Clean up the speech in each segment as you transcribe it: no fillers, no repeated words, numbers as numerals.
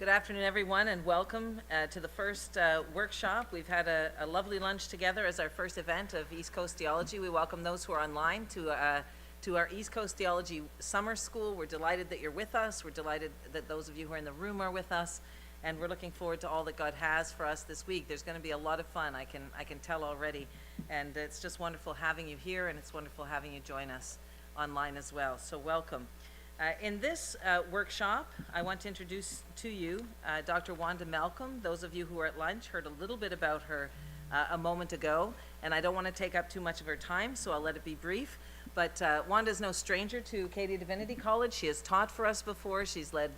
Good afternoon, everyone, and welcome to the first workshop. We've had a lovely lunch together as our first event of East Coast Theology. We welcome those who are online to our East Coast Theology Summer School. We're delighted that you're with us. We're delighted that those of you who are in the room are with us, and we're looking forward to all that God has for us this week. There's going to be a lot of fun, I can tell already, and it's just wonderful having you here, and it's wonderful having you join us online as well. So welcome. In this workshop, I want to introduce to you Dr. Wanda Malcolm. Those of you who were at lunch heard a little bit about her a moment ago, and I don't want to take up too much of her time, so I'll let it be brief. But Wanda is no stranger to Acadia Divinity College. She has taught for us before. She's led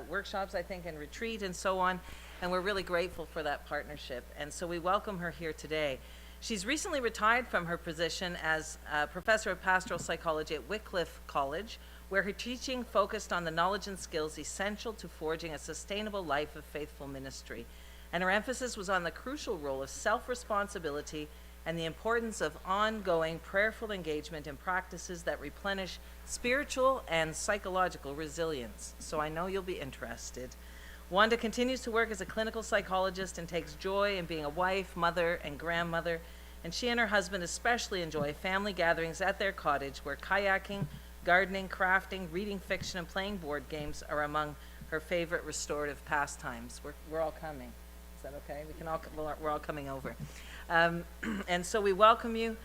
workshops, I think, and retreat and so on, and we're really grateful for that partnership. And so we welcome her here today. She's recently retired from her position as professor of pastoral psychology at Wycliffe College, where her teaching focused on the knowledge and skills essential to forging a sustainable life of faithful ministry. And her emphasis was on the crucial role of self-responsibility and the importance of ongoing prayerful engagement in practices that replenish spiritual and psychological resilience. So I know you'll be interested. Wanda continues to work as a clinical psychologist and takes joy in being a wife, mother, and grandmother. And she and her husband especially enjoy family gatherings at their cottage where kayaking, gardening, crafting, reading fiction, and playing board games are among her favorite restorative pastimes. We're all coming. Is that okay? We're all coming over. And so we welcome you.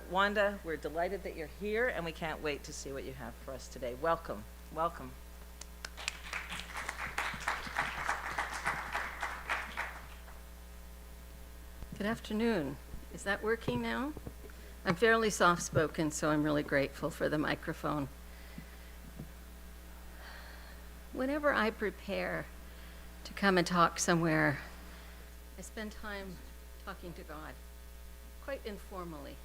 Wanda, we're delighted that you're here, and we can't wait to see what you have for us today. Welcome. Welcome. Good afternoon. Is that working now? I'm fairly soft-spoken, so I'm really grateful for the microphone. Whenever I prepare to come and talk somewhere, I spend time talking to God, quite informally.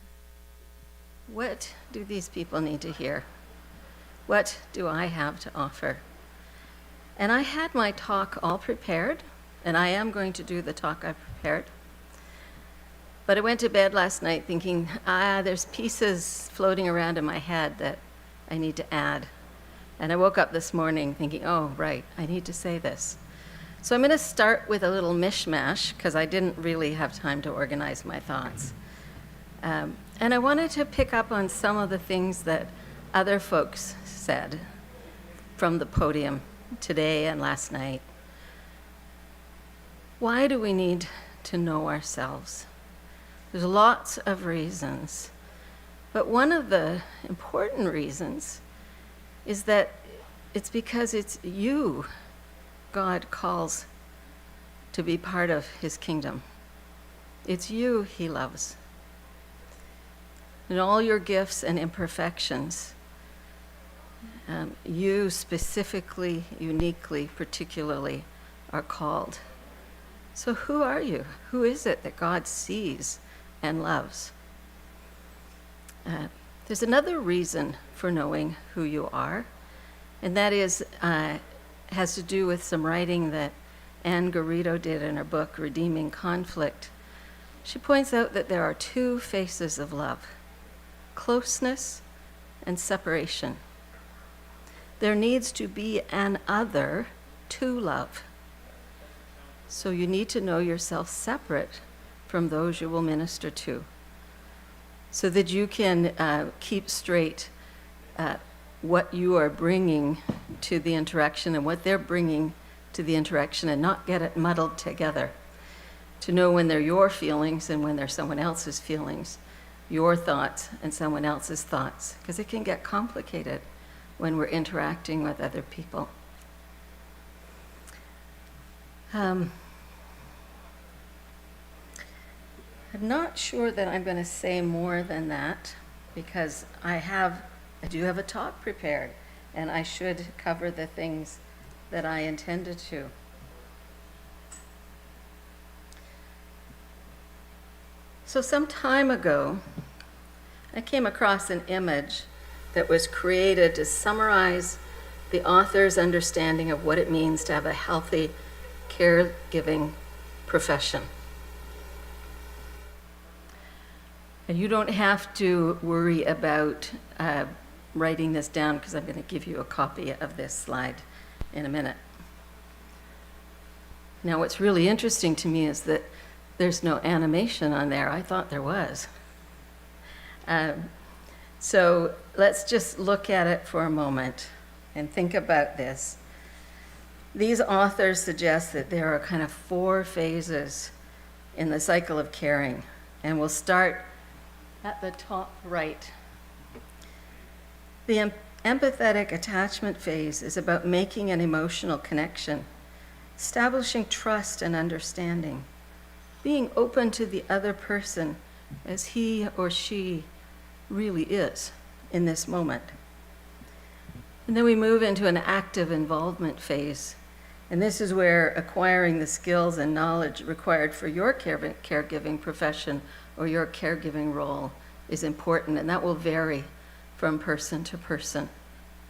What do these people need to hear? What do I have to offer? And I had my talk all prepared, and I am going to do the talk I prepared. But I went to bed last night thinking, there's pieces floating around in my head that I need to add. And I woke up this morning thinking, oh, right, I need to say this. So I'm going to start with a little mishmash, because I didn't really have time to organize my thoughts. And I wanted to pick up on some of the things that other folks said from the podium today and last night. Why do we need to know ourselves? There's lots of reasons, but one of the important reasons is that it's because it's you God calls to be part of his kingdom. It's you he loves. In all your gifts and imperfections, you specifically, uniquely, particularly are called. So who are you? Who is it that God sees and loves? There's another reason for knowing who you are, and that is has to do with some writing that Anne Garrido did in her book, Redeeming Conflict. She points out that there are two faces of love: closeness and separation. There needs to be an other to love. So you need to know yourself separate from those you will minister to, so that you can keep straight what you are bringing to the interaction and what they're bringing to the interaction, and not get it muddled together. To know when they're your feelings and when they're someone else's feelings, your thoughts and someone else's thoughts, because it can get complicated when we're interacting with other people. I'm not sure that I'm going to say more than that, because I do have a talk prepared, and I should cover the things that I intended to. So some time ago, I came across an image that was created to summarize the author's understanding of what it means to have a healthy caregiving profession. And you don't have to worry about writing this down, because I'm going to give you a copy of this slide in a minute. Now, what's really interesting to me is that there's no animation on there. I thought there was. So let's just look at it for a moment and think about this. These authors suggest that there are kind of 4 phases in the cycle of caring, and we'll start at the top right. The empathetic attachment phase is about making an emotional connection, establishing trust and understanding, being open to the other person as he or she really is in this moment. And then we move into an active involvement phase. And this is where acquiring the skills and knowledge required for your caregiving profession or your caregiving role is important. And that will vary from person to person,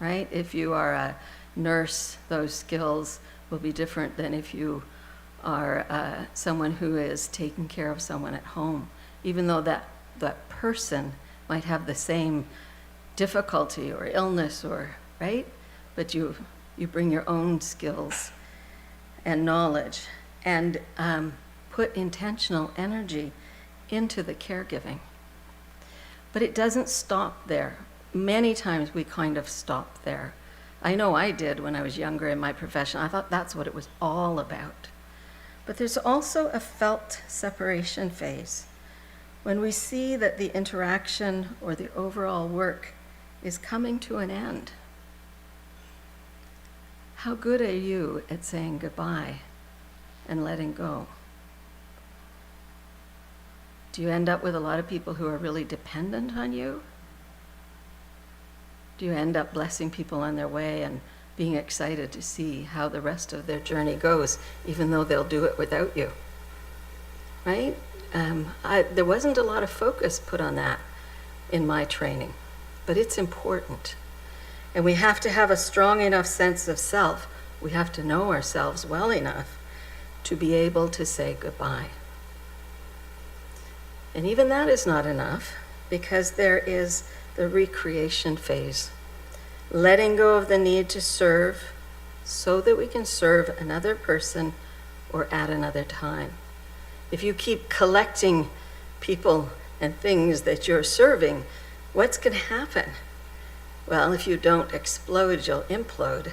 right? If you are a nurse, those skills will be different than if you are someone who is taking care of someone at home, even though that person might have the same difficulty or illness, or right? But you bring your own skills and knowledge and put intentional energy into the caregiving. But it doesn't stop there. Many times we kind of stop there. I know I did when I was younger in my profession. I thought that's what it was all about. But there's also a felt separation phase, when we see that the interaction or the overall work is coming to an end. How good are you at saying goodbye and letting go? Do you end up with a lot of people who are really dependent on you? Do you end up blessing people on their way and being excited to see how the rest of their journey goes, even though they'll do it without you? Right? There wasn't a lot of focus put on that in my training, but it's important. And we have to have a strong enough sense of self. We have to know ourselves well enough to be able to say goodbye. And even that is not enough, because there is the recreation phase, letting go of the need to serve so that we can serve another person or at another time. If you keep collecting people and things that you're serving, what's going to happen? Well, if you don't explode, you'll implode.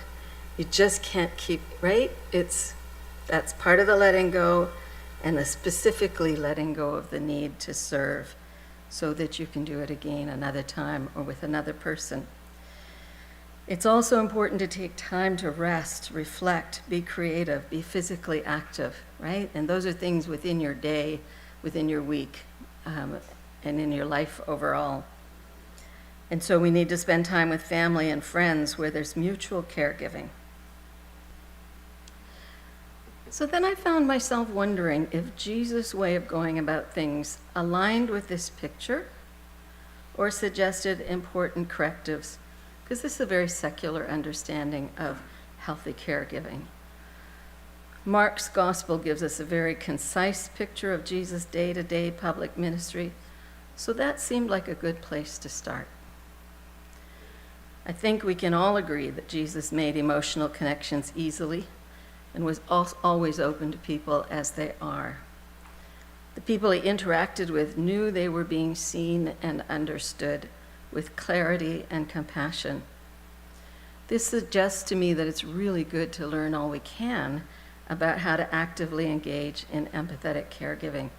You just can't keep, right? That's part of the letting go, and the specifically letting go of the need to serve so that you can do it again another time or with another person. It's also important to take time to rest, reflect, be creative, be physically active, right? And those are things within your day, within your week, and in your life overall. And so we need to spend time with family and friends where there's mutual caregiving. So then I found myself wondering if Jesus' way of going about things aligned with this picture or suggested important correctives, because this is a very secular understanding of healthy caregiving. Mark's gospel gives us a very concise picture of Jesus' day-to-day public ministry, so that seemed like a good place to start. I think we can all agree that Jesus made emotional connections easily and was always open to people as they are. The people he interacted with knew they were being seen and understood with clarity and compassion. This suggests to me that it's really good to learn all we can about how to actively engage in empathetic caregiving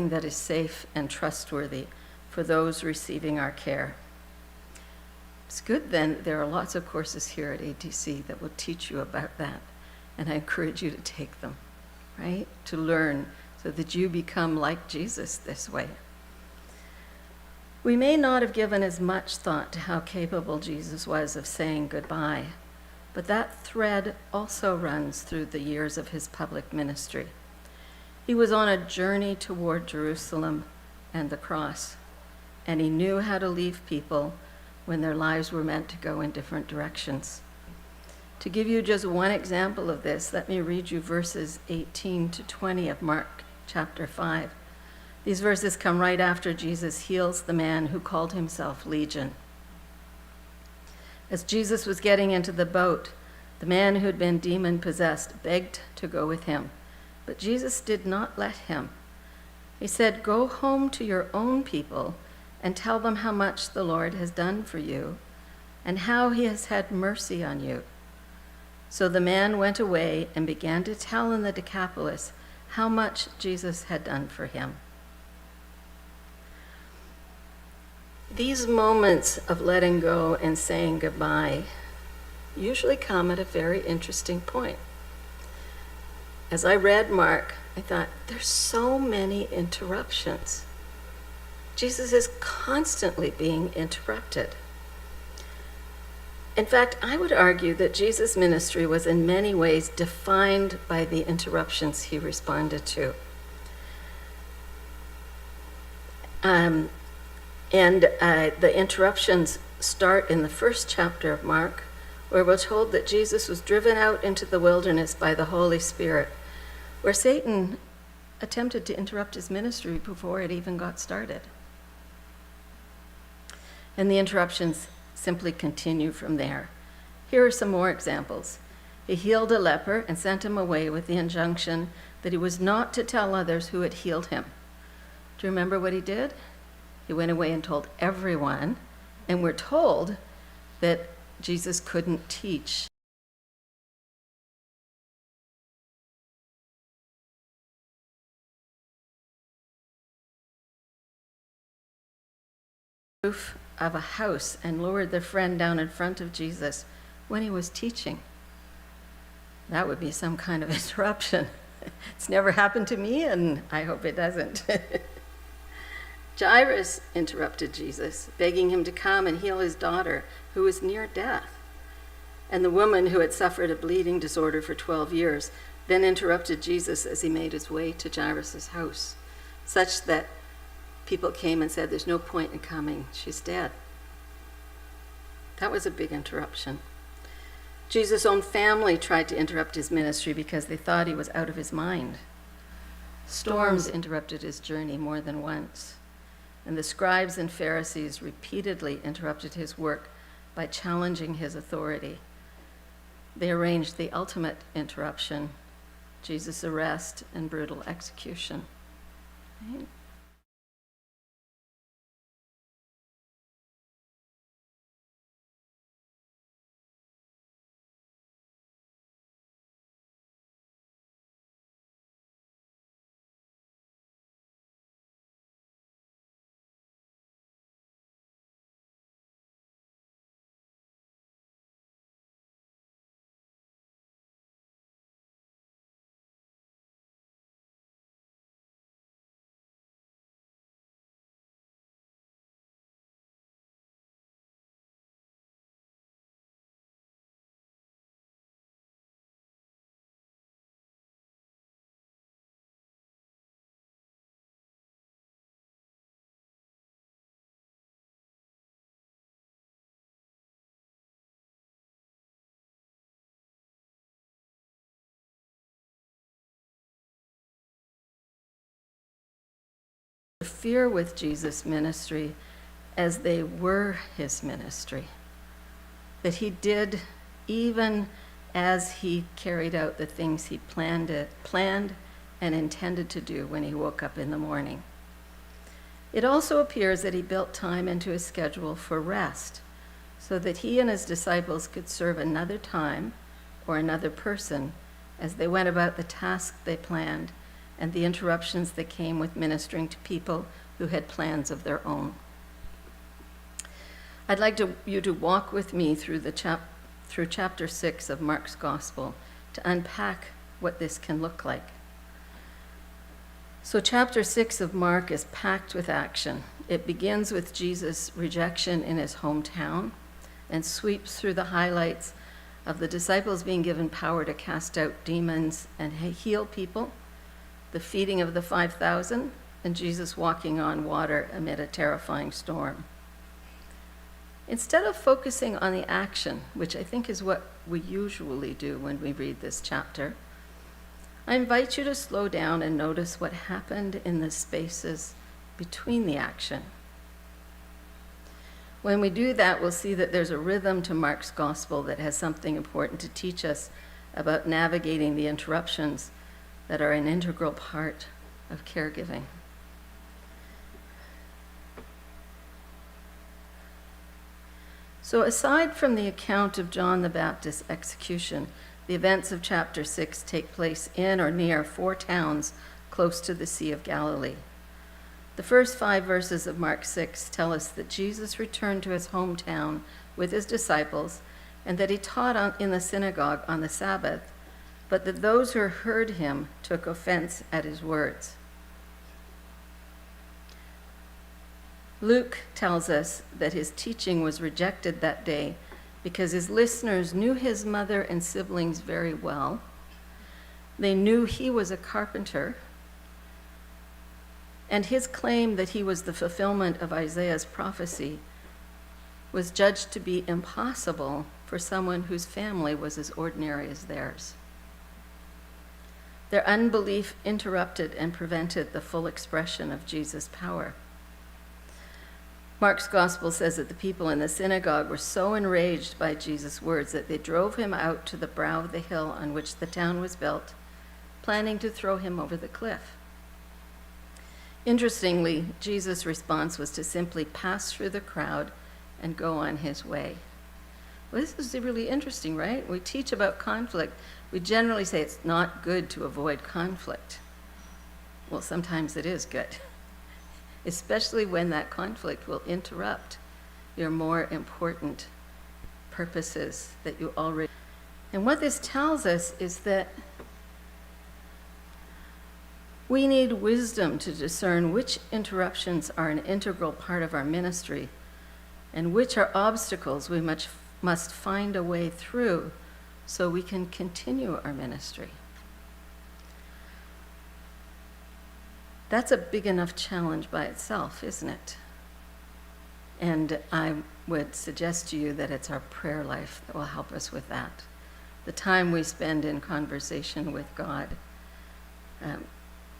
that is safe and trustworthy for those receiving our care. It's good then, there are lots of courses here at ATC that will teach you about that, and I encourage you to take them, right? To learn so that you become like Jesus this way. We may not have given as much thought to how capable Jesus was of saying goodbye, but that thread also runs through the years of his public ministry. He was on a journey toward Jerusalem and the cross, and he knew how to leave people when their lives were meant to go in different directions. To give you just one example of this, let me read you verses 18 to 20 of Mark chapter 5. These verses come right after Jesus heals the man who called himself Legion. As Jesus was getting into the boat, The man who had been demon-possessed begged to go with him, but Jesus did not let him. He said, "Go home to your own people and tell them how much the Lord has done for you and how he has had mercy on you." So the man went away and began to tell in the Decapolis how much Jesus had done for him. These moments of letting go and saying goodbye usually come at a very interesting point. As I read Mark, I thought, there's so many interruptions. Jesus is constantly being interrupted. In fact, I would argue that Jesus' ministry was in many ways defined by the interruptions he responded to. The interruptions start in the first chapter of Mark, where we're told that Jesus was driven out into the wilderness by the Holy Spirit, where Satan attempted to interrupt his ministry before it even got started. And the interruptions simply continue from there. Here are some more examples. He healed a leper and sent him away with the injunction that he was not to tell others who had healed him. Do you remember what he did? He went away and told everyone, and we're told that Jesus couldn't teach. Roof of a house and lowered their friend down in front of Jesus when he was teaching. That would be some kind of interruption. It's never happened to me, and I hope it doesn't. Jairus interrupted Jesus, begging him to come and heal his daughter, who was near death. And the woman who had suffered a bleeding disorder for 12 years then interrupted Jesus as he made his way to Jairus' house, such that people came and said, "There's no point in coming, she's dead." That was a big interruption. Jesus' own family tried to interrupt his ministry because they thought he was out of his mind. Storms interrupted his journey more than once, and the scribes and Pharisees repeatedly interrupted his work by challenging his authority. They arranged the ultimate interruption, Jesus' arrest and brutal execution. Right? Fear with Jesus' ministry as they were his ministry, that he did even as he carried out the things he planned and intended to do when he woke up in the morning. It also appears that he built time into his schedule for rest, so that he and his disciples could serve another time or another person as they went about the task they planned and the interruptions that came with ministering to people who had plans of their own. I'd like you to walk with me through chapter 6 of Mark's Gospel to unpack what this can look like. So chapter 6 of Mark is packed with action. It begins with Jesus' rejection in his hometown and sweeps through the highlights of the disciples being given power to cast out demons and heal people, the feeding of the 5,000, and Jesus walking on water amid a terrifying storm. Instead of focusing on the action, which I think is what we usually do when we read this chapter, I invite you to slow down and notice what happened in the spaces between the action. When we do that, we'll see that there's a rhythm to Mark's gospel that has something important to teach us about navigating the interruptions that are an integral part of caregiving. So aside from the account of John the Baptist's execution, the events of chapter 6 take place in or near 4 towns close to the Sea of Galilee. The first 5 verses of Mark 6 tell us that Jesus returned to his hometown with his disciples and that he taught in the synagogue on the Sabbath, but that those who heard him took offense at his words. Luke tells us that his teaching was rejected that day because his listeners knew his mother and siblings very well. They knew he was a carpenter, and his claim that he was the fulfillment of Isaiah's prophecy was judged to be impossible for someone whose family was as ordinary as theirs. Their unbelief interrupted and prevented the full expression of Jesus' power. Mark's gospel says that the people in the synagogue were so enraged by Jesus' words that they drove him out to the brow of the hill on which the town was built, planning to throw him over the cliff. Interestingly, Jesus' response was to simply pass through the crowd and go on his way. Well, this is really interesting, right? We teach about conflict. We generally say it's not good to avoid conflict. Well, sometimes it is good, especially when that conflict will interrupt your more important purposes that you already. And what this tells us is that we need wisdom to discern which interruptions are an integral part of our ministry and which are obstacles we must find a way through so we can continue our ministry. That's a big enough challenge by itself, isn't it? And I would suggest to you that it's our prayer life that will help us with that. The time we spend in conversation with God,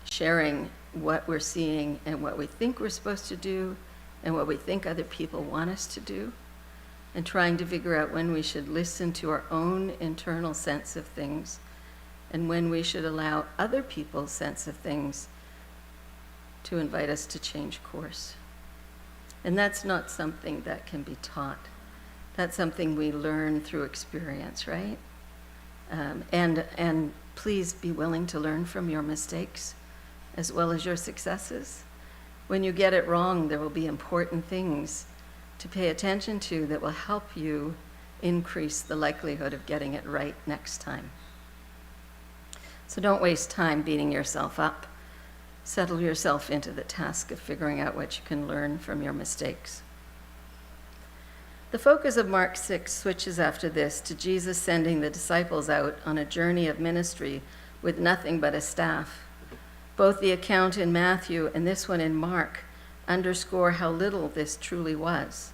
sharing what we're seeing and what we think we're supposed to do and what we think other people want us to do, and trying to figure out when we should listen to our own internal sense of things and when we should allow other people's sense of things to invite us to change course. And that's not something that can be taught. That's something we learn through experience, right? And please be willing to learn from your mistakes as well as your successes. When you get it wrong, there will be important things to pay attention to that will help you increase the likelihood of getting it right next time. So don't waste time beating yourself up. Settle yourself into the task of figuring out what you can learn from your mistakes. The focus of Mark 6 switches after this to Jesus sending the disciples out on a journey of ministry with nothing but a staff. Both the account in Matthew and this one in Mark underscore how little this truly was.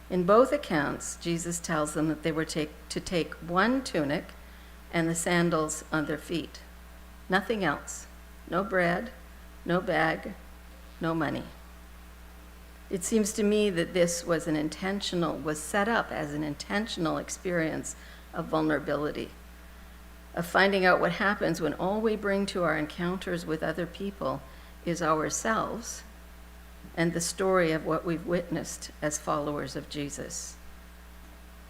In both accounts, Jesus tells them that they were to take one tunic and the sandals on their feet. Nothing else. No bread, no bag, no money. It seems to me that this was set up as an intentional experience of vulnerability, of finding out what happens when all we bring to our encounters with other people is ourselves and the story of what we've witnessed as followers of Jesus.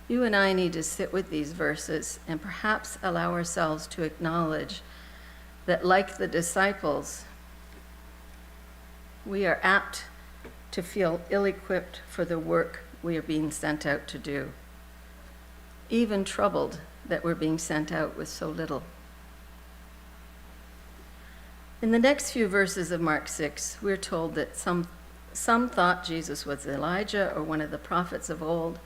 You and I need to sit with these verses and perhaps allow ourselves to acknowledge that, like the disciples, we are apt to feel ill-equipped for the work we are being sent out to do, even troubled that we're being sent out with so little. In the next few verses of Mark 6, we're told that some thought Jesus was Elijah or one of the prophets of old,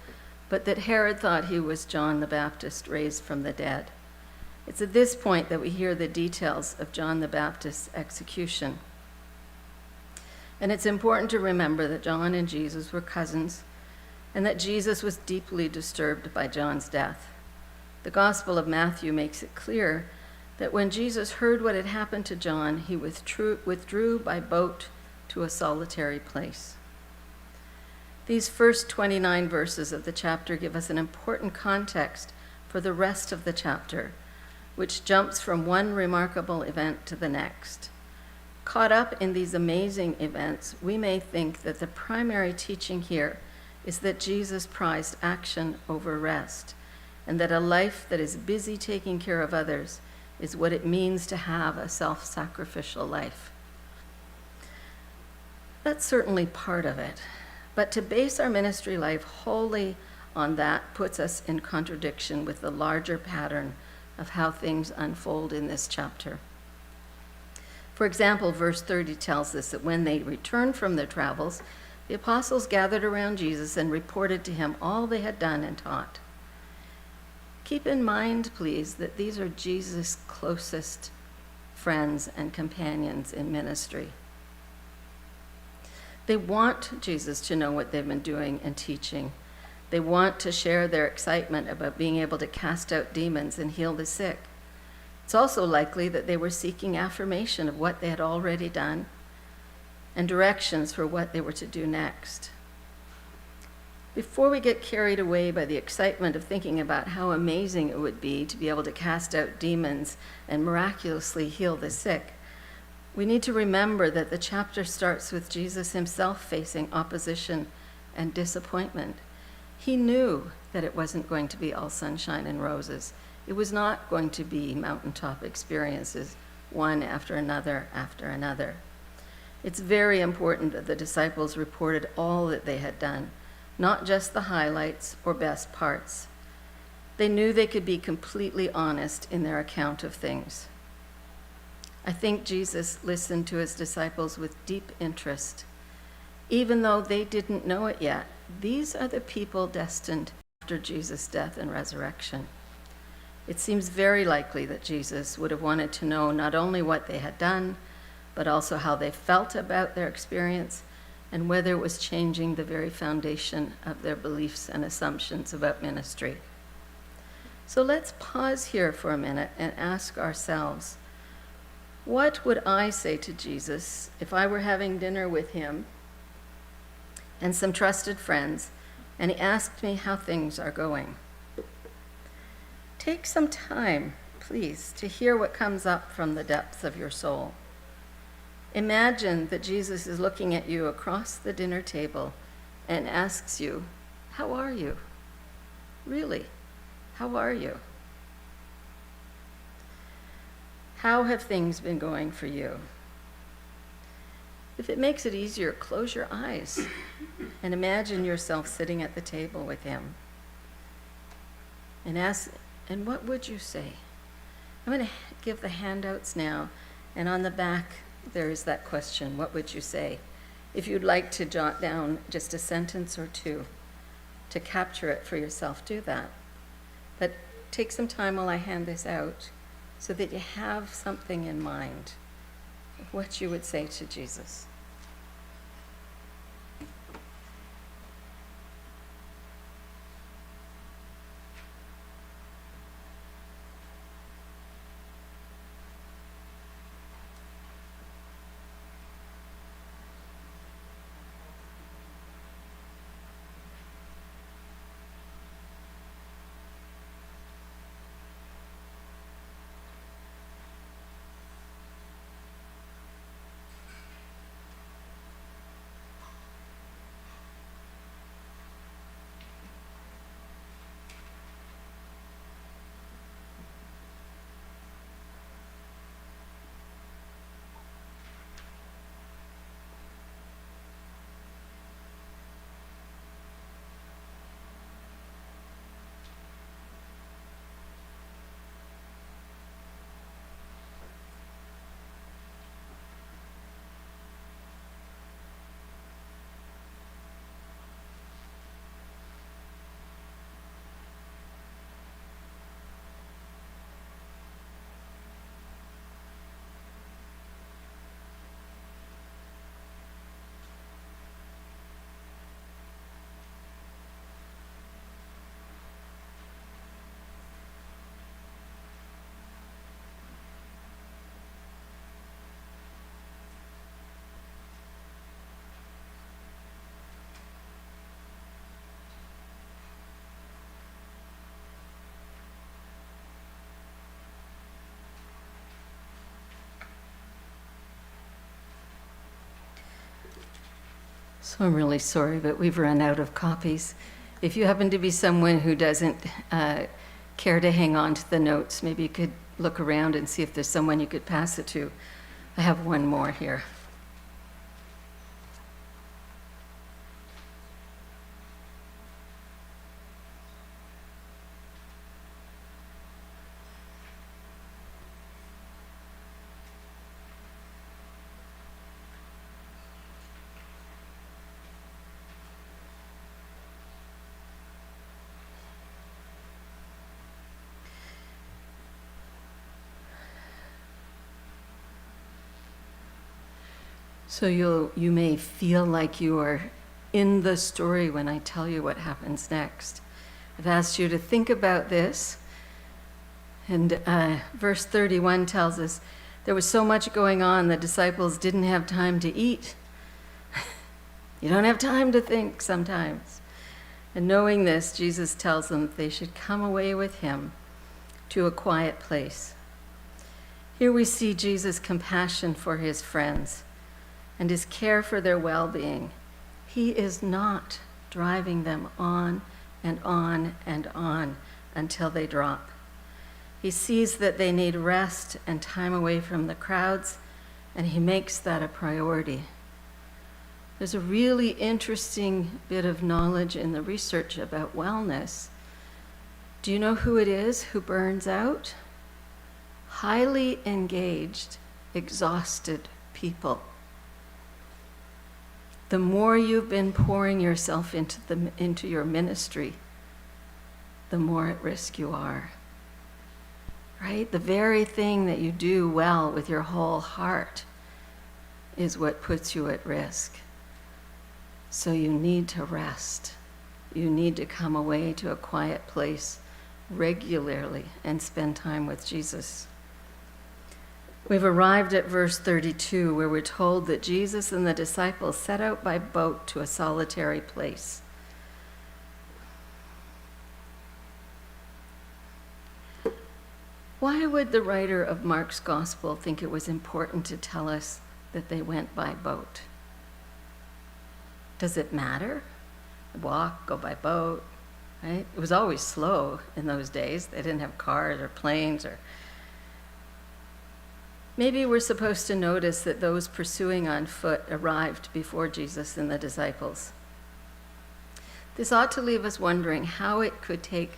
but that Herod thought he was John the Baptist raised from the dead. It's at this point that we hear the details of John the Baptist's execution. And it's important to remember that John and Jesus were cousins and that Jesus was deeply disturbed by John's death. The Gospel of Matthew makes it clear that when Jesus heard what had happened to John, he withdrew by boat to a solitary place. These first 29 verses of the chapter give us an important context for the rest of the chapter, which jumps from one remarkable event to the next. Caught up in these amazing events, we may think that the primary teaching here is that Jesus prized action over rest, and that a life that is busy taking care of others is what it means to have a self-sacrificial life. That's certainly part of it, but to base our ministry life wholly on that puts us in contradiction with the larger pattern of how things unfold in this chapter. For example, verse 30 tells us that when they returned from their travels, the apostles gathered around Jesus and reported to him all they had done and taught. Keep in mind, please, that these are Jesus' closest friends and companions in ministry. They want Jesus to know what they've been doing and teaching. They want to share their excitement about being able to cast out demons and heal the sick. It's also likely that they were seeking affirmation of what they had already done and directions for what they were to do next. Before we get carried away by the excitement of thinking about how amazing it would be to be able to cast out demons and miraculously heal the sick, we need to remember that the chapter starts with Jesus himself facing opposition and disappointment. He knew that it wasn't going to be all sunshine and roses. It was not going to be mountaintop experiences, one after another after another. It's very important that the disciples reported all that they had done, not just the highlights or best parts. They knew they could be completely honest in their account of things. I think Jesus listened to his disciples with deep interest. Even though they didn't know it yet, these are the people destined after Jesus' death and resurrection. It seems very likely that Jesus would have wanted to know not only what they had done, but also how they felt about their experience and whether it was changing the very foundation of their beliefs and assumptions about ministry. So let's pause here for a minute and ask ourselves, what would I say to Jesus if I were having dinner with him and some trusted friends, and he asked me how things are going? Take some time, please, to hear what comes up from the depths of your soul. Imagine that Jesus is looking at you across the dinner table and asks you, "How are you? Really, how are you? How have things been going for you?" If it makes it easier, close your eyes and imagine yourself sitting at the table with him. And what would you say? I'm going to give the handouts now, and on the back there is that question, what would you say? If you'd like to jot down just a sentence or two to capture it for yourself, do that. But take some time while I hand this out so that you have something in mind of what you would say to Jesus. So I'm really sorry, but we've run out of copies. If you happen to be someone who doesn't care to hang on to the notes, maybe you could look around and see if there's someone you could pass it to. I have one more here. So you may feel like you are in the story when I tell you what happens next. I've asked you to think about this. And verse 31 tells us, there was so much going on, the disciples didn't have time to eat. You don't have time to think sometimes. And knowing this, Jesus tells them that they should come away with him to a quiet place. Here we see Jesus' compassion for his friends and his care for their well-being. He is not driving them on and on and on until they drop. He sees that they need rest and time away from the crowds, and he makes that a priority. There's a really interesting bit of knowledge in the research about wellness. Do you know who it is who burns out? Highly engaged, exhausted people. The more you've been pouring yourself into your ministry, the more at risk you are. Right? The very thing that you do well with your whole heart is what puts you at risk. So you need to rest. You need to come away to a quiet place regularly and spend time with Jesus. We've arrived at verse 32, where we're told that Jesus and the disciples set out by boat to a solitary place. Why would the writer of Mark's gospel think it was important to tell us that they went by boat? Does it matter? Walk, go by boat, right? It was always slow in those days. They didn't have cars or planes or... Maybe we're supposed to notice that those pursuing on foot arrived before Jesus and the disciples. This ought to leave us wondering how it could take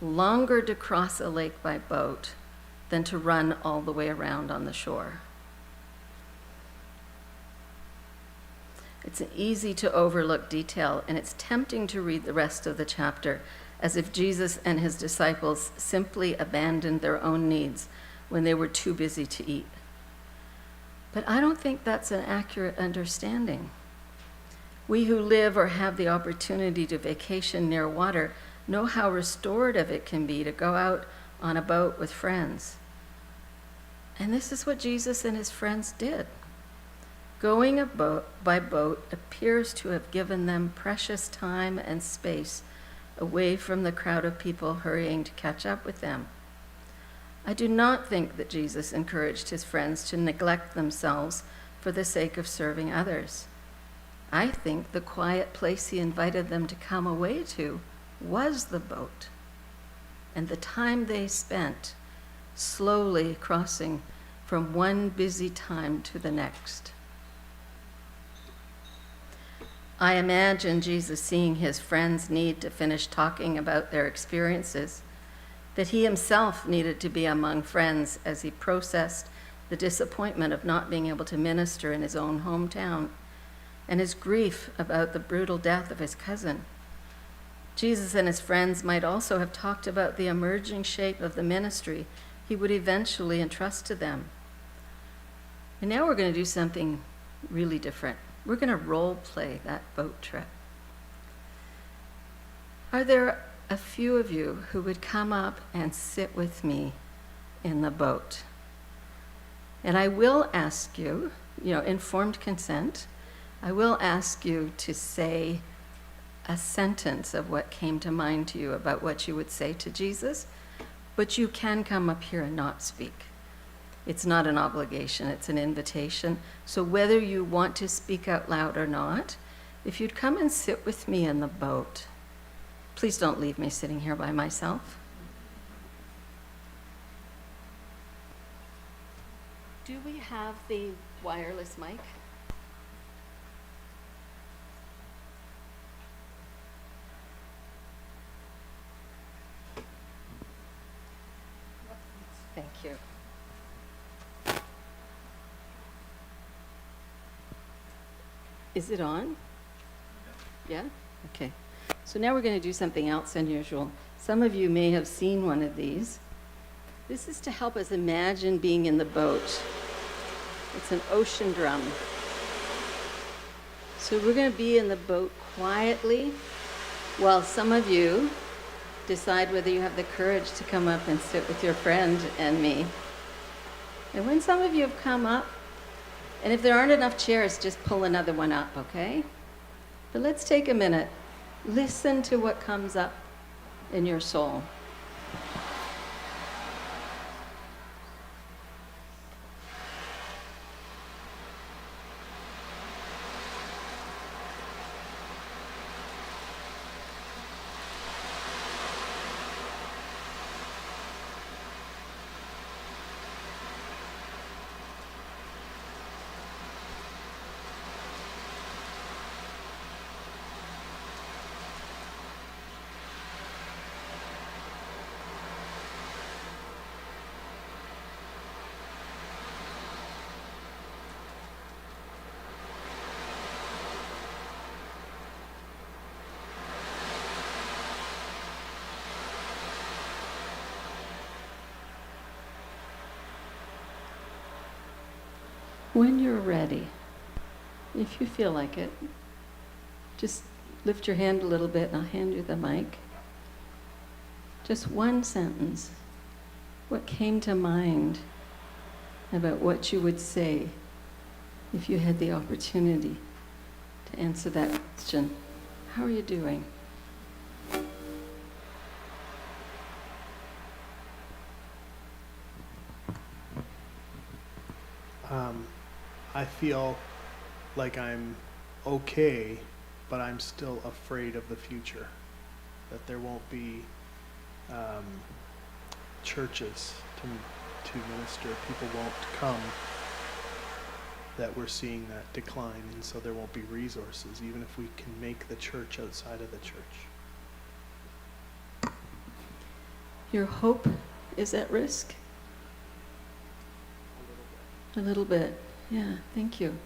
longer to cross a lake by boat than to run all the way around on the shore. It's an easy to overlook detail, and it's tempting to read the rest of the chapter as if Jesus and his disciples simply abandoned their own needs when they were too busy to eat. But I don't think that's an accurate understanding. We who live or have the opportunity to vacation near water know how restorative it can be to go out on a boat with friends. And this is what Jesus and his friends did. Going by boat appears to have given them precious time and space away from the crowd of people hurrying to catch up with them. I do not think that Jesus encouraged his friends to neglect themselves for the sake of serving others. I think the quiet place he invited them to come away to was the boat, and the time they spent slowly crossing from one busy time to the next. I imagine Jesus seeing his friends' need to finish talking about their experiences, that he himself needed to be among friends as he processed the disappointment of not being able to minister in his own hometown, and his grief about the brutal death of his cousin. Jesus and his friends might also have talked about the emerging shape of the ministry he would eventually entrust to them. And now we're going to do something really different. We're going to role play that boat trip. Are there a few of you who would come up and sit with me in the boat? And I will ask you, informed consent, I will ask you to say a sentence of what came to mind to you about what you would say to Jesus, but you can come up here and not speak. It's not an obligation, it's an invitation. So whether you want to speak out loud or not if you'd come and sit with me in the boat. Please don't leave me sitting here by myself. Do we have the wireless mic? Thank you. Is it on? Yeah? Okay. So now we're going to do something else unusual. Some of you may have seen one of these. This is to help us imagine being in the boat. It's an ocean drum. So we're going to be in the boat quietly while some of you decide whether you have the courage to come up and sit with your friend and me. And when some of you have come up, and if there aren't enough chairs, just pull another one up, okay? But let's take a minute. Listen to what comes up in your soul. When you're ready, if you feel like it, just lift your hand a little bit and I'll hand you the mic. Just one sentence. What came to mind about what you would say if you had the opportunity to answer that question? How are you doing? I feel like I'm okay, but I'm still afraid of the future. That there won't be churches to minister. People won't come. That we're seeing that decline, and so there won't be resources, even if we can make the church outside of the church. Your hope is at risk? A little bit. Yeah, thank you.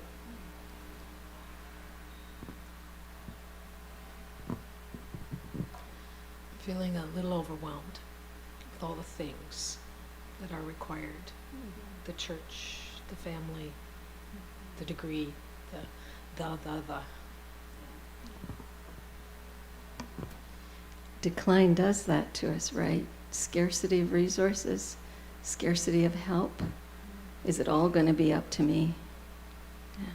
Feeling a little overwhelmed with all the things that are required. The church, the family, the degree, the. Decline does that to us, right? Scarcity of resources, scarcity of help. Is it all going to be up to me? Yeah.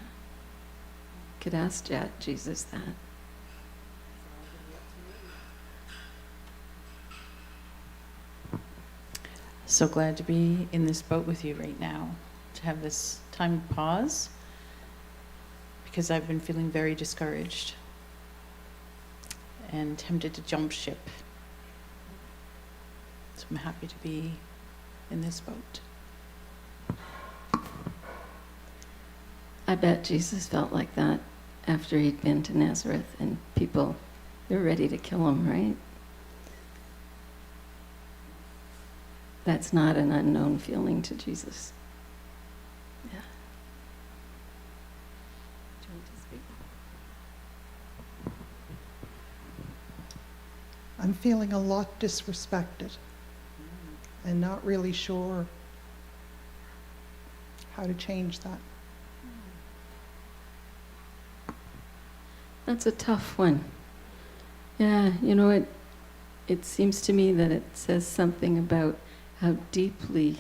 Could ask Jesus that. So glad to be in this boat with you right now, to have this time to pause, because I've been feeling very discouraged and tempted to jump ship. So I'm happy to be in this boat. I bet Jesus felt like that after he'd been to Nazareth and people, they were ready to kill him, right? That's not an unknown feeling to Jesus. Yeah. Do you want to speak? I'm feeling a lot disrespected and not really sure how to change that. That's a tough one. Yeah, it seems to me that it says something about how deeply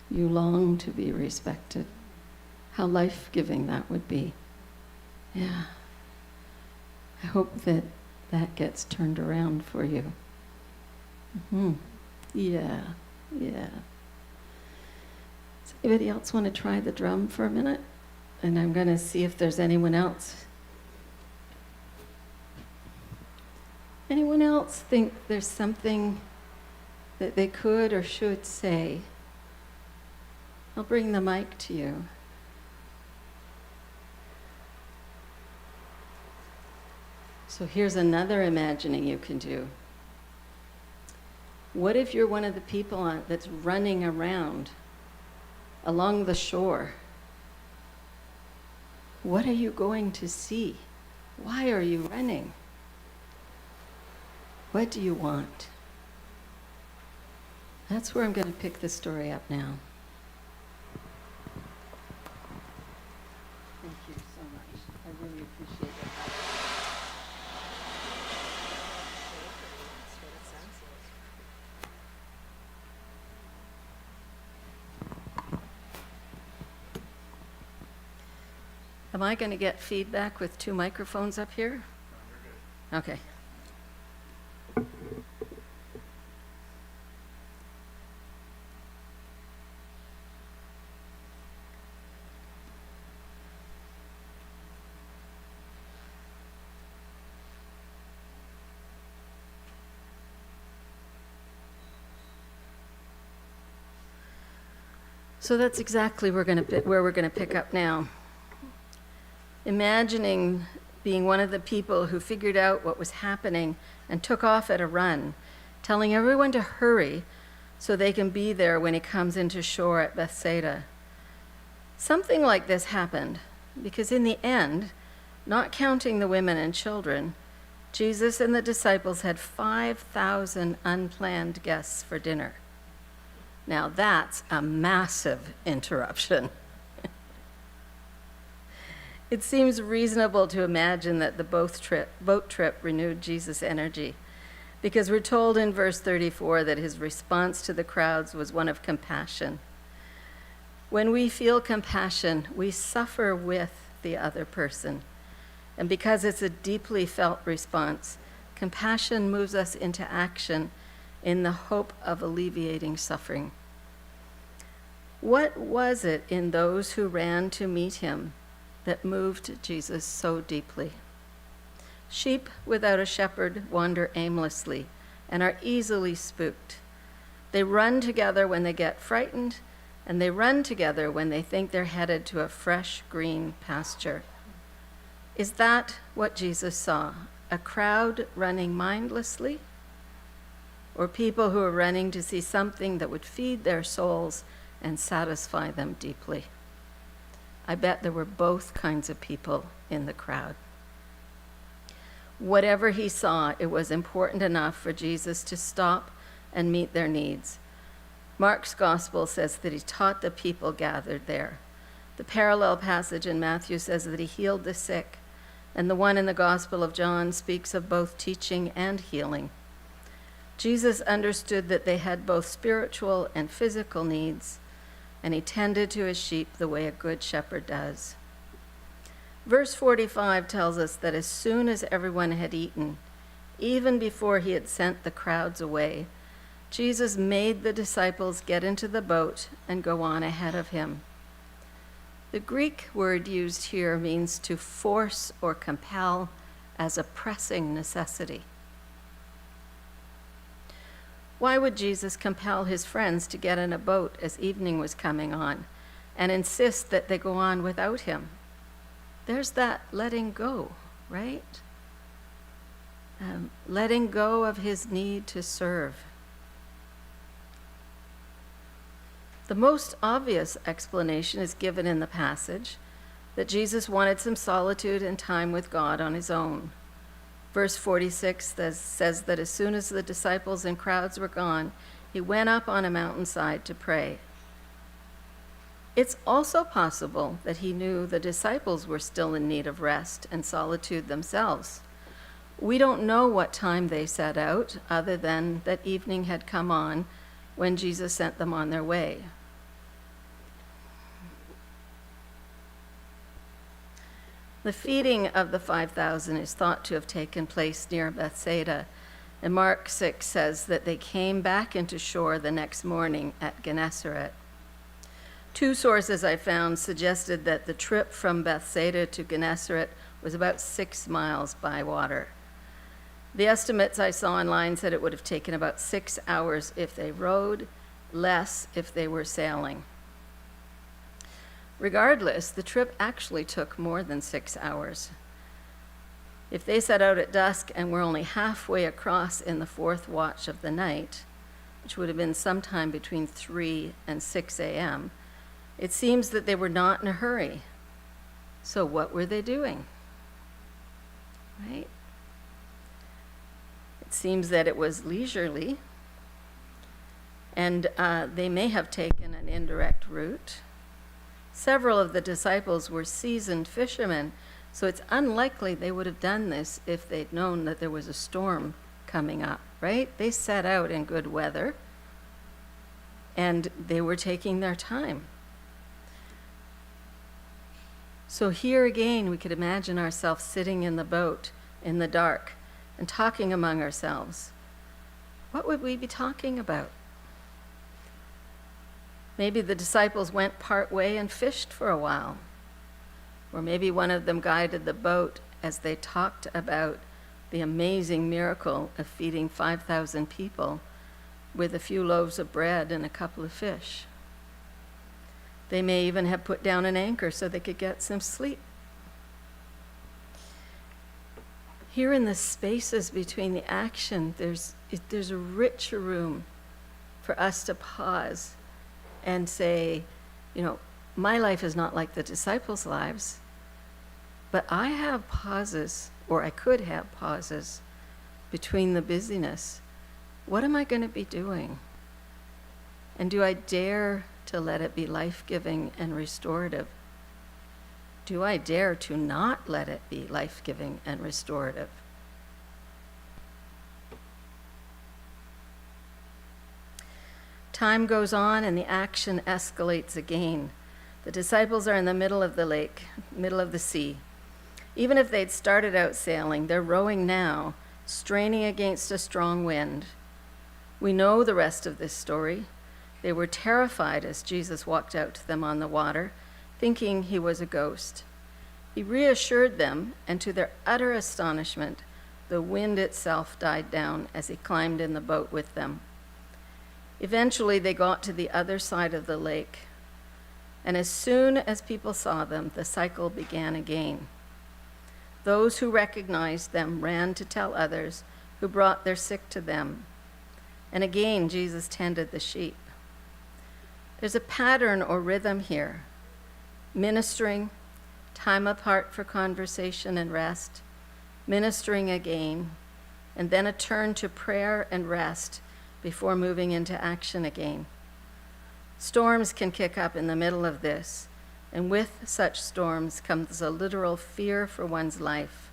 you long to be respected, how life-giving that would be. Yeah. I hope that that gets turned around for you. Mm-hmm. Yeah. Does anybody else want to try the drum for a minute? And I'm going to see if there's anyone else Anyone else think there's something that they could or should say? I'll bring the mic to you. So here's another imagining you can do. What if you're one of the people that's running around along the shore? What are you going to see? Why are you running? What do you want? That's where I'm going to pick the story up now. Thank you so much. I really appreciate it. Am I going to get feedback with 2 microphones up here? Okay. So that's exactly where we're going to pick up now. Imagining being one of the people who figured out what was happening and took off at a run, telling everyone to hurry so they can be there when he comes into shore at Bethsaida. Something like this happened because in the end, not counting the women and children, Jesus and the disciples had 5,000 unplanned guests for dinner. Now that's a massive interruption. It seems reasonable to imagine that the boat trip renewed Jesus' energy, because we're told in verse 34 that his response to the crowds was one of compassion. When we feel compassion, we suffer with the other person. And because it's a deeply felt response, compassion moves us into action in the hope of alleviating suffering. What was it in those who ran to meet him that moved Jesus so deeply? Sheep without a shepherd wander aimlessly and are easily spooked. They run together when they get frightened, and they run together when they think they're headed to a fresh green pasture. Is that what Jesus saw? A crowd running mindlessly? Or people who are running to see something that would feed their souls and satisfy them deeply? I bet there were both kinds of people in the crowd. Whatever he saw, it was important enough for Jesus to stop and meet their needs. Mark's gospel says that he taught the people gathered there. The parallel passage in Matthew says that he healed the sick, and the one in the Gospel of John speaks of both teaching and healing. Jesus understood that they had both spiritual and physical needs, and he tended to his sheep the way a good shepherd does. Verse 45 tells us that as soon as everyone had eaten, even before he had sent the crowds away, Jesus made the disciples get into the boat and go on ahead of him. The Greek word used here means to force or compel as a pressing necessity. Why would Jesus compel his friends to get in a boat as evening was coming on and insist that they go on without him? There's that letting go, right? Letting go of his need to serve. The most obvious explanation is given in the passage, that Jesus wanted some solitude and time with God on his own. Verse 46 says that as soon as the disciples and crowds were gone, he went up on a mountainside to pray. It's also possible that he knew the disciples were still in need of rest and solitude themselves. We don't know what time they set out, other than that evening had come on when Jesus sent them on their way. The feeding of the 5,000 is thought to have taken place near Bethsaida, and Mark 6 says that they came back into shore the next morning at Gennesaret. 2 sources I found suggested that the trip from Bethsaida to Gennesaret was about 6 miles by water. The estimates I saw online said it would have taken about 6 hours if they rowed, less if they were sailing. Regardless, the trip actually took more than 6 hours. If they set out at dusk and were only halfway across in the fourth watch of the night, which would have been sometime between 3 and 6 a.m., it seems that they were not in a hurry. So what were they doing? Right? It seems that it was leisurely, and they may have taken an indirect route. Several of the disciples were seasoned fishermen, so it's unlikely they would have done this if they'd known that there was a storm coming up, right? They set out in good weather, and they were taking their time. So here again, we could imagine ourselves sitting in the boat in the dark and talking among ourselves. What would we be talking about? Maybe the disciples went part way and fished for a while. Or maybe one of them guided the boat as they talked about the amazing miracle of feeding 5,000 people with a few loaves of bread and a couple of fish. They may even have put down an anchor so they could get some sleep. Here in the spaces between the action, there's a rich room for us to pause and say, my life is not like the disciples' lives, but I have pauses, or I could have pauses, between the busyness. What am I going to be doing? And do I dare to let it be life-giving and restorative? Do I dare to not let it be life-giving and restorative? Time goes on and the action escalates again. The disciples are in the middle of the lake, middle of the sea. Even if they'd started out sailing, they're rowing now, straining against a strong wind. We know the rest of this story. They were terrified as Jesus walked out to them on the water, thinking he was a ghost. He reassured them, and to their utter astonishment, the wind itself died down as he climbed in the boat with them. Eventually, they got to the other side of the lake, and as soon as people saw them, the cycle began again. Those who recognized them ran to tell others who brought their sick to them. And again, Jesus tended the sheep. There's a pattern or rhythm here: ministering, time apart for conversation and rest, ministering again, and then a turn to prayer and rest before moving into action again. Storms can kick up in the middle of this, and with such storms comes a literal fear for one's life.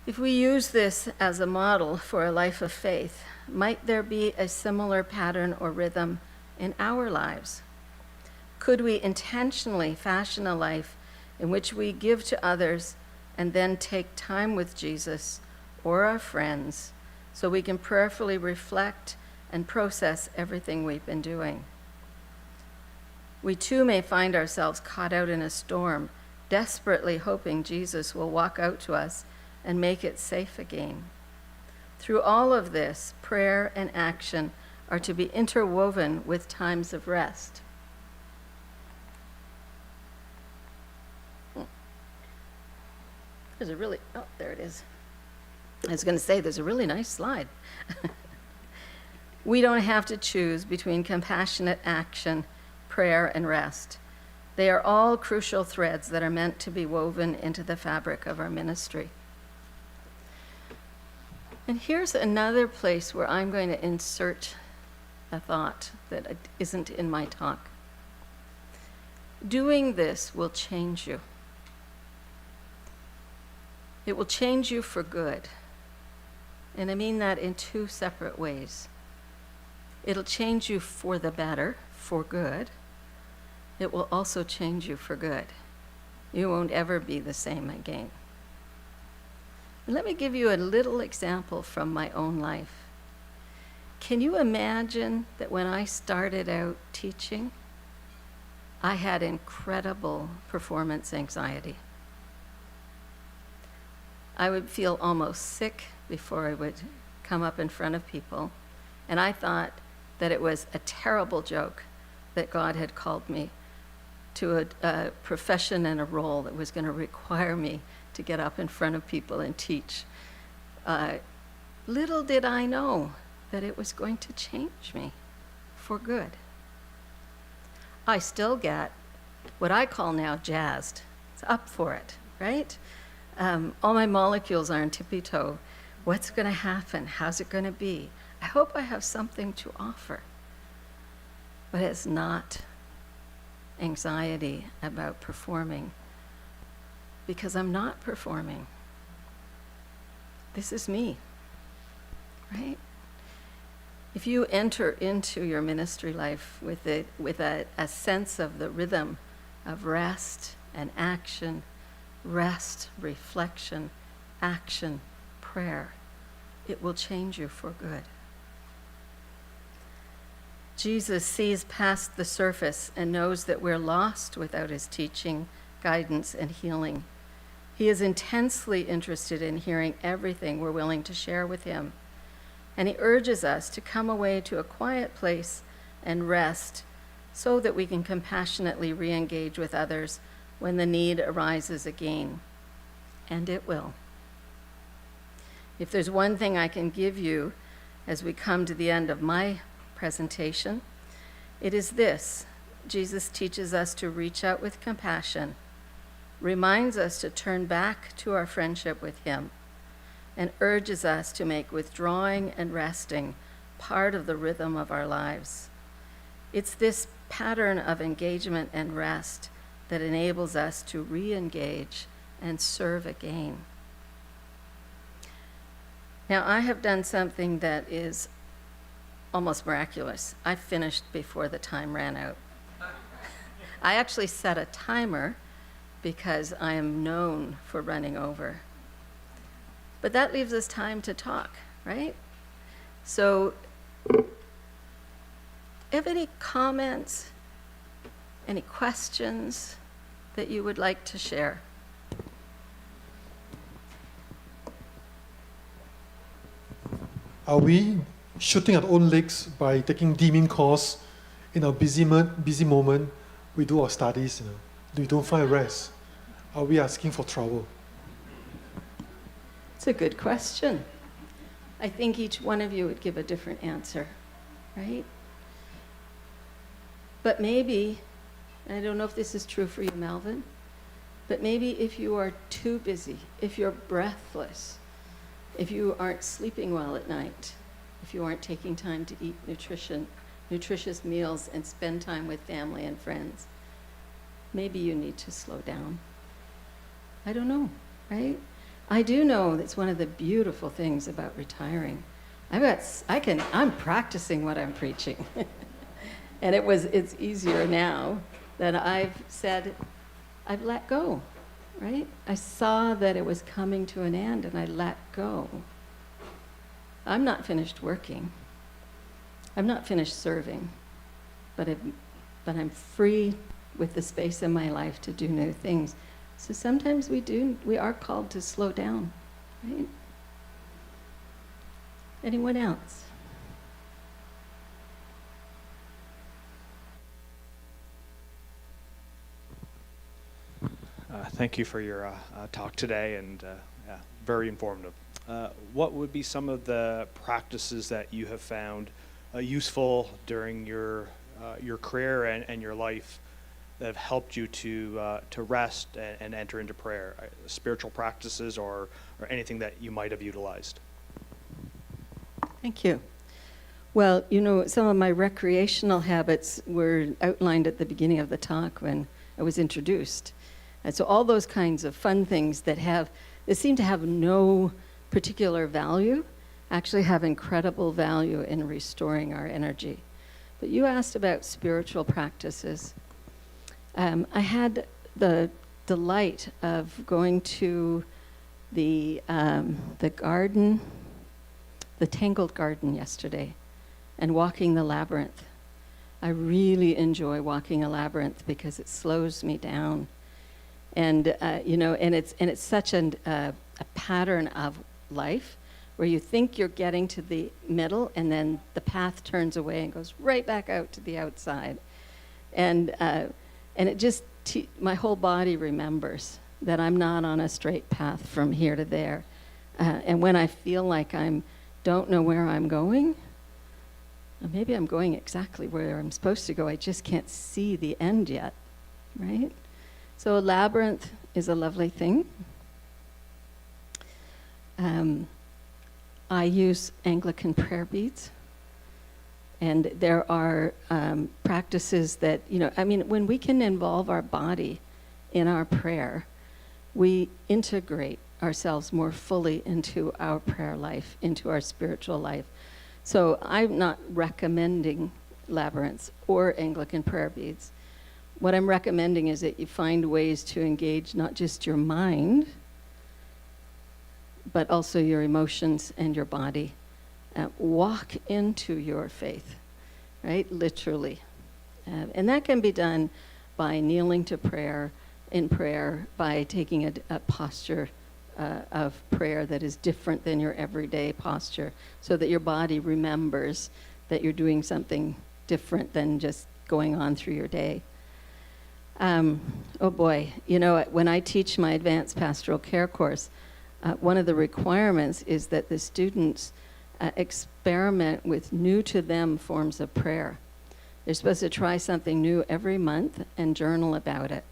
If we use this as a model for a life of faith, might there be a similar pattern or rhythm in our lives? Could we intentionally fashion a life in which we give to others and then take time with Jesus or our friends so we can prayerfully reflect and process everything we've been doing? We too may find ourselves caught out in a storm, desperately hoping Jesus will walk out to us and make it safe again. Through all of this, prayer and action are to be interwoven with times of rest. There it is. I was going to say, there's a really nice slide. We don't have to choose between compassionate action, prayer, and rest. They are all crucial threads that are meant to be woven into the fabric of our ministry. And here's another place where I'm going to insert a thought that isn't in my talk. Doing this will change you. It will change you for good. And I mean that in two separate ways. It'll change you for the better, for good. It will also change you for good. You won't ever be the same again. Let me give you a little example from my own life. Can you imagine that when I started out teaching, I had incredible performance anxiety? I would feel almost sick before I would come up in front of people. And I thought that it was a terrible joke that God had called me to a profession and a role that was going to require me to get up in front of people and teach. Little did I know that it was going to change me for good. I still get what I call now jazzed. It's up for it, right? All my molecules are on tippy-toe. What's going to happen? How's it going to be? I hope I have something to offer. But it's not anxiety about performing, because I'm not performing. This is me, right? If you enter into your ministry life with a sense of the rhythm of rest and action, rest, reflection, action, prayer, it will change you for good. Jesus sees past the surface and knows that we're lost without his teaching, guidance, and healing. He is intensely interested in hearing everything we're willing to share with him. And he urges us to come away to a quiet place and rest so that we can compassionately re-engage with others when the need arises again. And it will. If there's one thing I can give you as we come to the end of my presentation, it is this. Jesus teaches us to reach out with compassion, reminds us to turn back to our friendship with him, and urges us to make withdrawing and resting part of the rhythm of our lives. It's this pattern of engagement and rest that enables us to re-engage and serve again. Now, I have done something that is almost miraculous. I finished before the time ran out. I actually set a timer because I am known for running over. But that leaves us time to talk, right? So, have any comments, any questions that you would like to share? Are we shooting our own legs by taking deeming course in our busy moment? We do our studies, we don't find rest. Are we asking for trouble? It's a good question. I think each one of you would give a different answer, right? But maybe, I don't know if this is true for you, Melvin, but maybe if you are too busy, if you're breathless, if you aren't sleeping well at night, if you aren't taking time to eat nutritious meals and spend time with family and friends, maybe you need to slow down. I don't know, right? I do know that's one of the beautiful things about retiring. I'm practicing what I'm preaching. And it's easier now that I've said, I've let go, right? I saw that it was coming to an end and I let go. I'm not finished working. I'm not finished serving, but I'm free with the space in my life to do new things. So sometimes we are called to slow down, right? Anyone else? Thank you for your talk today, and very informative. What would be some of the practices that you have found useful during your career and your life that have helped you to rest and enter into prayer? Spiritual practices or anything that you might have utilized? Thank you. Well, some of my recreational habits were outlined at the beginning of the talk when I was introduced. And so all those kinds of fun things that seem to have no particular value, actually have incredible value in restoring our energy. But you asked about spiritual practices. I had the delight of going to the garden, the Tangled Garden yesterday, and walking the labyrinth. I really enjoy walking a labyrinth because it slows me down. And and it's such a a pattern of life where you think you're getting to the middle and then the path turns away and goes right back out to the outside. And it just, my whole body remembers that I'm not on a straight path from here to there. And when I feel like don't know where I'm going, or maybe I'm going exactly where I'm supposed to go, I just can't see the end yet, right? So a labyrinth is a lovely thing. I use Anglican prayer beads. And there are practices that, when we can involve our body in our prayer, we integrate ourselves more fully into our prayer life, into our spiritual life. So I'm not recommending labyrinths or Anglican prayer beads. What I'm recommending is that you find ways to engage not just your mind, but also your emotions and your body. Walk into your faith, right? Literally. And that can be done by kneeling to prayer, in prayer, by taking a posture of prayer that is different than your everyday posture, so that your body remembers that you're doing something different than just going on through your day. Oh boy, when I teach my advanced pastoral care course, one of the requirements is that the students experiment with new to them forms of prayer. They're supposed to try something new every month and journal about it.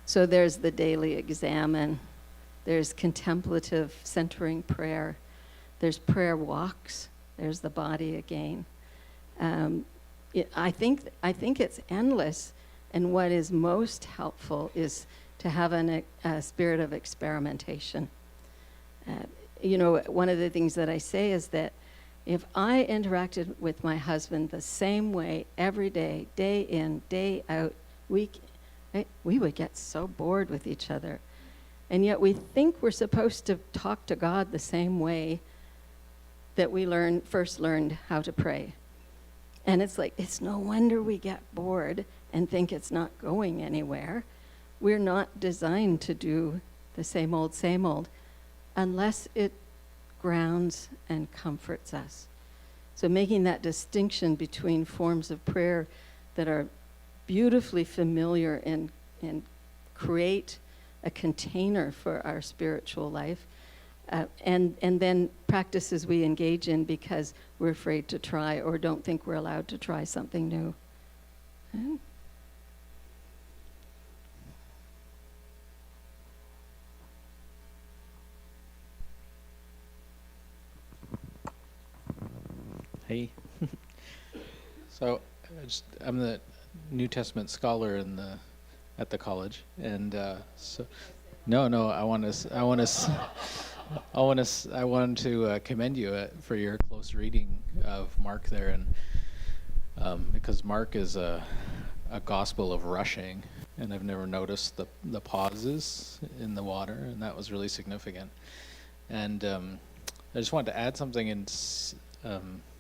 So there's the daily examine, there's contemplative centering prayer, there's prayer walks, there's the body again. I think it's endless, and what is most helpful is to have a spirit of experimentation. One of the things that I say is that if I interacted with my husband the same way every day, day in, day out, we would get so bored with each other. And yet we think we're supposed to talk to God the same way that we first learned how to pray. And it's no wonder we get bored and think it's not going anywhere. We're not designed to do the same old, unless it grounds and comforts us. So making that distinction between forms of prayer that are beautifully familiar and create a container for our spiritual life, and then practices we engage in because we're afraid to try or don't think we're allowed to try something new. Okay? Hey. So I'm the New Testament scholar at the college, and I want to commend you for your close reading of Mark there, and because Mark is a gospel of rushing, and I've never noticed the pauses in the water, and that was really significant. And I just wanted to add something and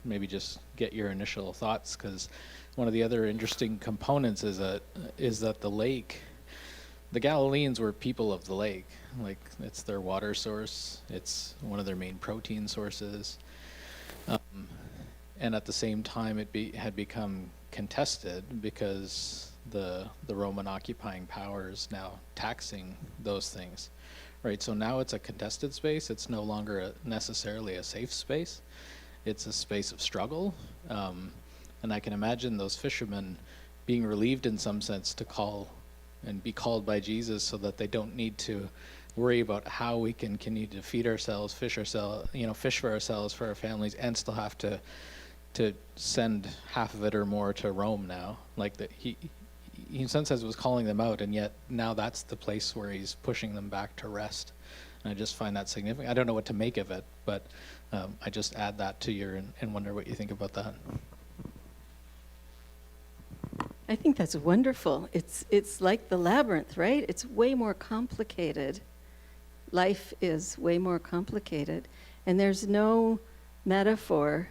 maybe just get your initial thoughts, because one of the other interesting components is that the lake, the Galileans were people of the lake. Like, it's their water source, it's one of their main protein sources, and at the same time it had become contested because the Roman occupying power is now taxing those things, right? So now it's a contested space. It's no longer necessarily a safe space. It's a space of struggle, and I can imagine those fishermen being relieved in some sense to call and be called by Jesus, so that they don't need to worry about how we can continue to feed ourselves, fish for ourselves, for our families, and still have to send half of it or more to Rome now. Like that, he in some sense was calling them out, and yet now that's the place where he's pushing them back to rest. And I just find that significant. I don't know what to make of it, but I just add that to your and wonder what you think about that. I think that's wonderful. It's like the labyrinth, right? It's way more complicated. Life is way more complicated. And there's no metaphor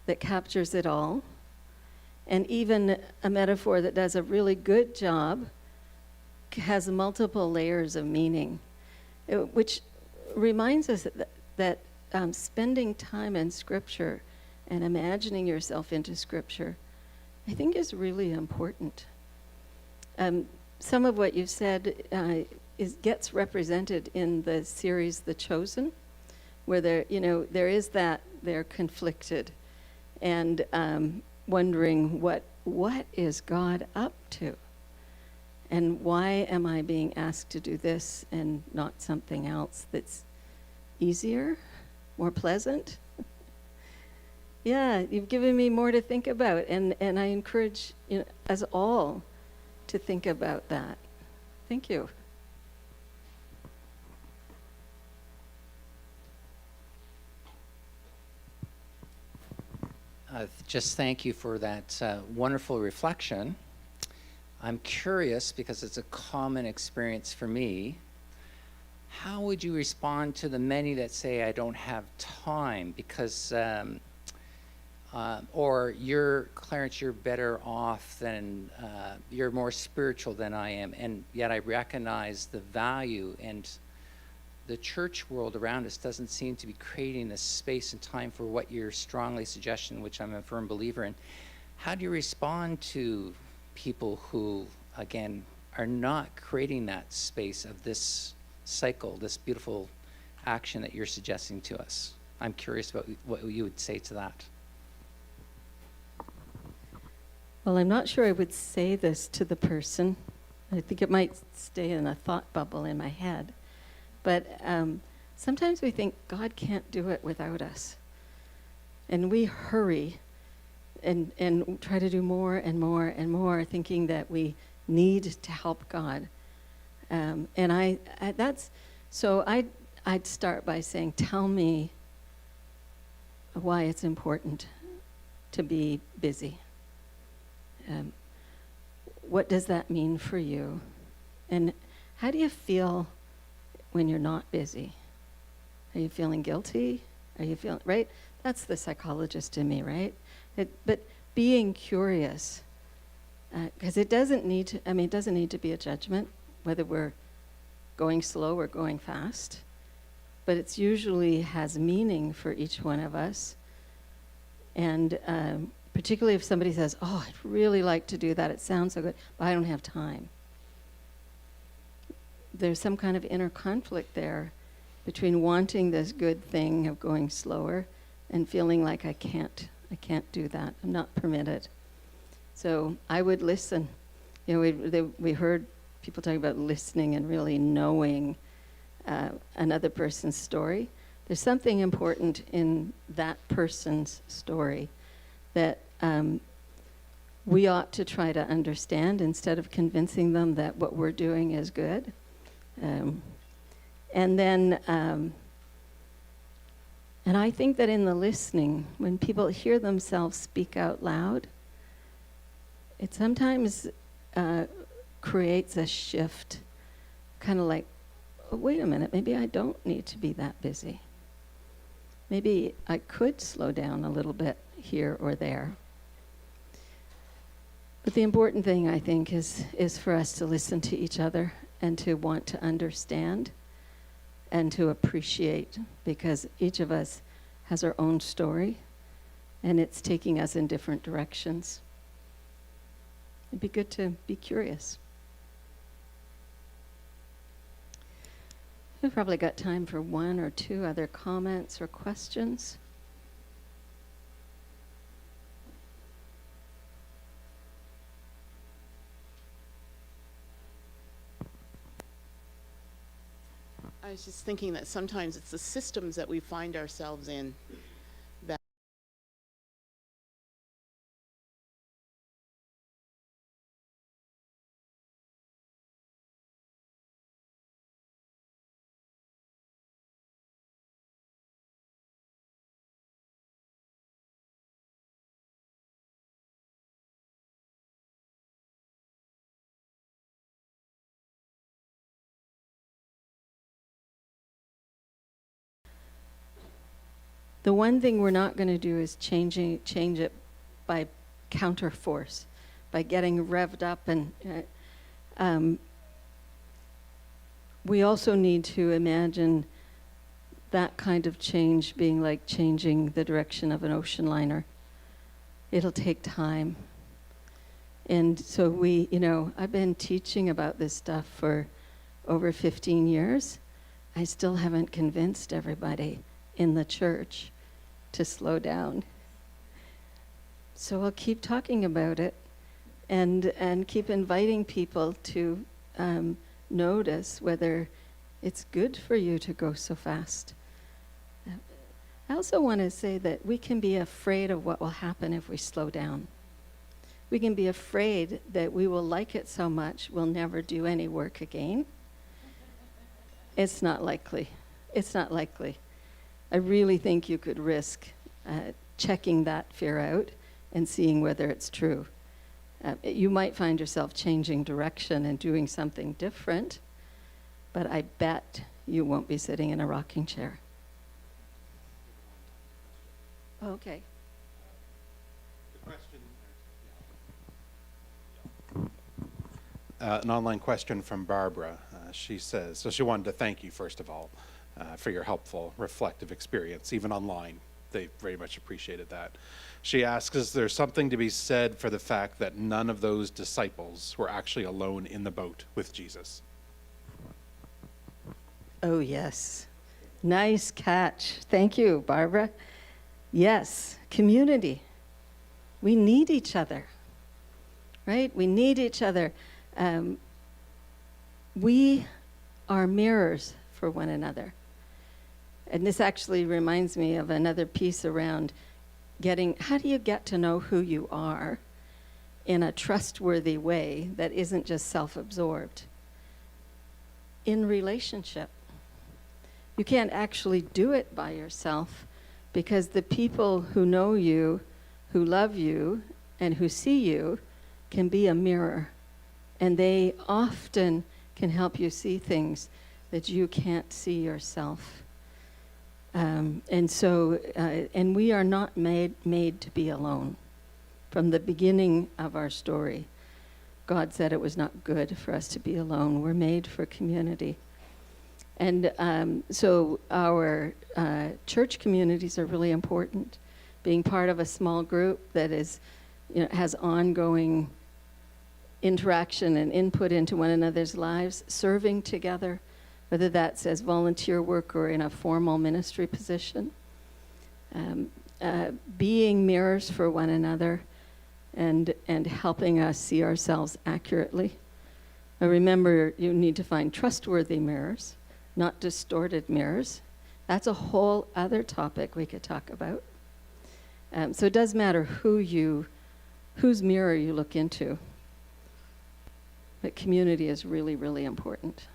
that captures it all. And even a metaphor that does a really good job has multiple layers of meaning, which reminds us that spending time in Scripture and imagining yourself into Scripture, I think, is really important. Some of what you've said gets represented in the series The Chosen, where there is that they're conflicted and wondering what is God up to, and why am I being asked to do this and not something else that's easier, more pleasant? Yeah, you've given me more to think about, and I encourage us all to think about that. Thank you. Just thank you for that wonderful reflection. I'm curious, because it's a common experience for me, how would you respond to the many that say, I don't have time because, or Clarence, you're better off than, you're more spiritual than I am, and yet I recognize the value, and the church world around us doesn't seem to be creating this space and time for what you're strongly suggesting, which I'm a firm believer in. How do you respond to people who, again, are not creating that space of this cycle, this beautiful action that you're suggesting to us? I'm curious about what you would say to that. Well, I'm not sure I would say this to the person. I think it might stay in a thought bubble in my head. But sometimes we think God can't do it without us. And we hurry and try to do more and more and more, thinking that we need to help God. So I'd start by saying, tell me why it's important to be busy. What does that mean for you? And how do you feel when you're not busy? Are you feeling guilty? Are you feeling, right? That's the psychologist in me, right? But being curious, because it doesn't need to be a judgment, whether we're going slow or going fast, but it's usually has meaning for each one of us. And particularly if somebody says, oh, I'd really like to do that, it sounds so good, but I don't have time. There's some kind of inner conflict there between wanting this good thing of going slower and feeling like I can't do that. I'm not permitted. So I would listen. We heard people talking about listening and really knowing another person's story. There's something important in that person's story that we ought to try to understand instead of convincing them that what we're doing is good. And I think that in the listening, when people hear themselves speak out loud, it sometimes creates a shift, kind of like, oh, wait a minute, maybe I don't need to be that busy. Maybe I could slow down a little bit here or there. But the important thing, I think, is for us to listen to each other and to want to understand and to appreciate, because each of us has our own story and it's taking us in different directions. It'd be good to be curious. We've probably got time for one or two other comments or questions. I was just thinking that sometimes it's the systems that we find ourselves in that The one thing we're not going to do is change it by counter force, by getting revved up. And we also need to imagine that kind of change being like changing the direction of an ocean liner. It'll take time. And so I've been teaching about this stuff for over 15 years. I still haven't convinced everybody in the church to slow down. So I'll keep talking about it and keep inviting people to notice whether it's good for you to go so fast. I also want to say that we can be afraid of what will happen if we slow down. We can be afraid that we will like it so much we'll never do any work again. It's not likely. It's not likely. I really think you could risk checking that fear out and seeing whether it's true. You might find yourself changing direction and doing something different, but I bet you won't be sitting in a rocking chair. Okay. An online question from Barbara. She says, so she wanted to thank you, first of all, for your helpful, reflective experience, even online. They very much appreciated that. She asks, is there something to be said for the fact that none of those disciples were actually alone in the boat with Jesus? Oh, yes. Nice catch. Thank you, Barbara. Yes, community. We need each other, right? We need each other. We are mirrors for one another. And this actually reminds me of another piece around how do you get to know who you are in a trustworthy way that isn't just self-absorbed? In relationship. You can't actually do it by yourself because the people who know you, who love you, and who see you can be a mirror. And they often can help you see things that you can't see yourself. And we are not made to be alone. From the beginning of our story, God said it was not good for us to be alone. We're made for community. And so our church communities are really important. Being part of a small group that has ongoing interaction and input into one another's lives, serving together, whether that's as volunteer work or in a formal ministry position, being mirrors for one another and helping us see ourselves accurately. Now remember, you need to find trustworthy mirrors, not distorted mirrors. That's a whole other topic we could talk about. So it does matter whose mirror you look into. But community is really, really important.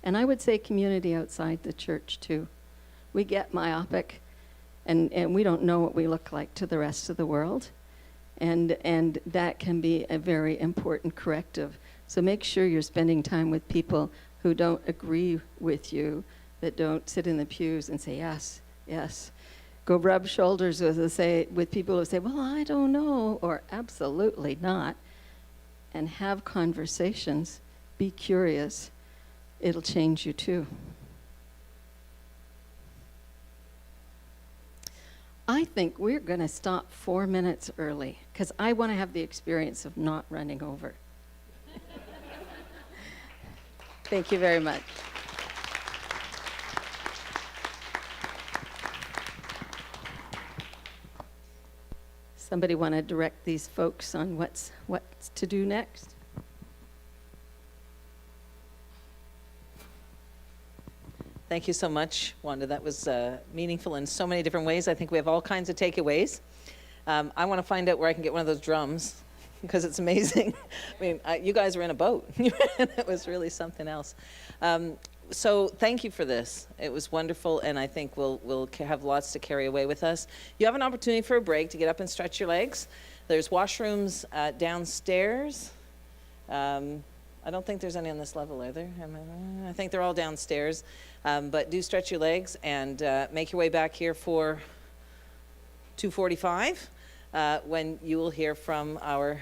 And I would say community outside the church too. We get myopic and we don't know what we look like to the rest of the world. And that can be a very important corrective. So make sure you're spending time with people who don't agree with you, that don't sit in the pews and say, yes, yes. Go rub shoulders with people who say, well, I don't know, or absolutely not. And have conversations. Be curious. It'll change you too. I think we're going to stop 4 minutes early because I want to have the experience of not running over. Thank you very much. Somebody want to direct these folks on what's to do next? Thank you so much, Wanda. That was meaningful in so many different ways. I think we have all kinds of takeaways. I want to find out where I can get one of those drums because it's amazing. I mean, you guys were in a boat. It was really something else. So thank you for this. It was wonderful, and I think we'll have lots to carry away with us. You have an opportunity for a break to get up and stretch your legs. There's washrooms downstairs. I don't think there's any on this level, are there? I think they're all downstairs. But do stretch your legs and make your way back here for 2:45 when you will hear from our